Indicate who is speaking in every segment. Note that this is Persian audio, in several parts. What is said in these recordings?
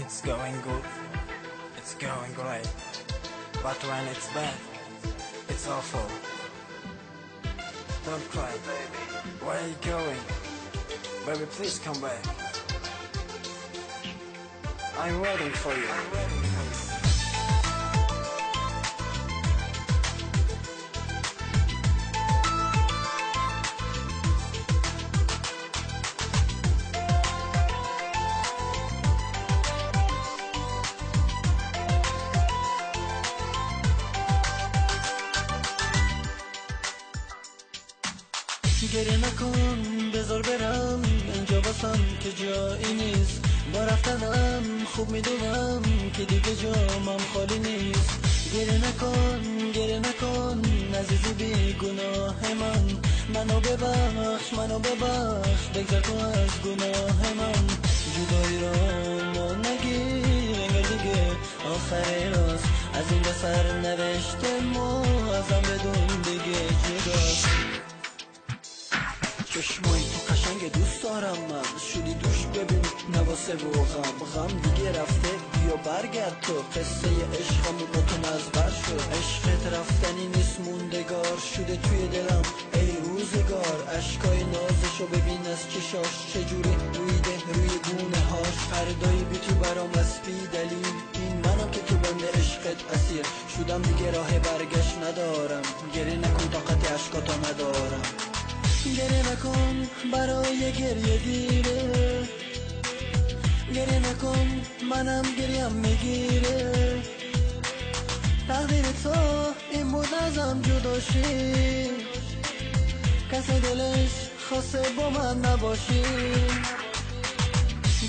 Speaker 1: it's going good, it's going great. But when it's bad, it's awful. Don't cry, baby. Where are you going? Baby, please come back. I'm waiting for you.
Speaker 2: گریه نکن بذار برم اینجا واسم که جایی نیست. با رفتنم خوب میدونم که دیگه جامم خالی نیست. گریه نکن عزیزی بی گناه منو ببخش بگذر تو از گناه من. جدایی را ما نگیر انگار دیگه آخر راست. از این به سر نوشته ما ازم بدون دیگه جداست. چشمایی تو قشنگ دوست دارم من. شدی دوش ببین نواسه و غم دیگه رفته. بیا برگرد تو قصه عشقمون با تو مزبر شد. عشقت رفتنی نیست موندگار شده توی دلم ای روزگار. عشقای نازشو ببین از چشاش چجوری رویده روی گونه هاش. فردایی بی تو برام از بی دلیل این منم که تو بند عشقت اسیر شدم. دیگه راه برگشت ندارم. گریه نکن طاقت عشقاتو ندارم. گریه نکن برای گریه دیره. گریه نکن منم گریم میگیره. تقدیر تو این بود ازم جداشی. کسی دلش خواسته با من نباشی.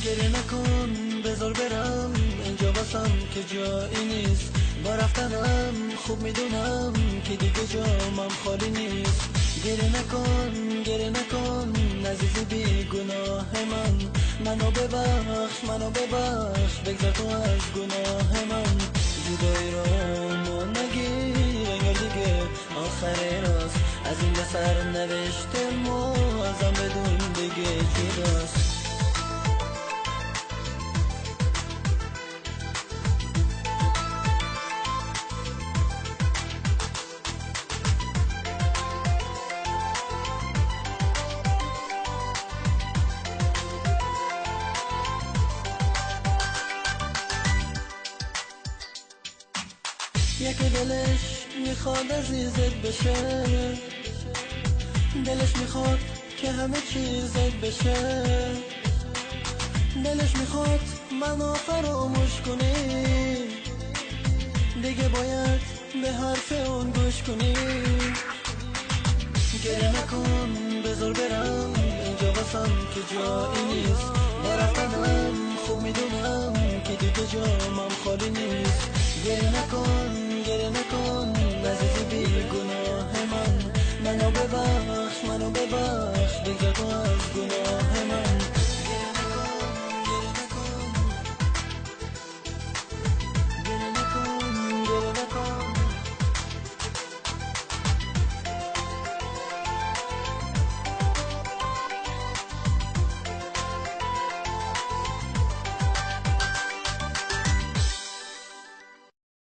Speaker 2: گریه نکن بذار برم اینجا واسم که جایی نیست. با رفتنم خوب میدونم که دیگه جامم خالی نیست. گریه نکن عزیزی بی گناه منو ببخش بگذر تو از گناه من. جدایی را ما نگیر انگار دیگه آخر راست. از این به سر نوشته ما ازم بدون دیگه جداست. یکی دلش میخواد عزیزت بشه. دلش میخواد که همه چیزت بشه. دلش میخواد منو فراموش کنی. دیگه باید به حرف اون گوش کنی. گریه نکن بذار برم اینجا واسم که جایی نیست. با رفتنم خوب میدونم که دیگه جامم خالی نیست. گریه نکن عزیزی بی گناه منو ببخش بگذر تو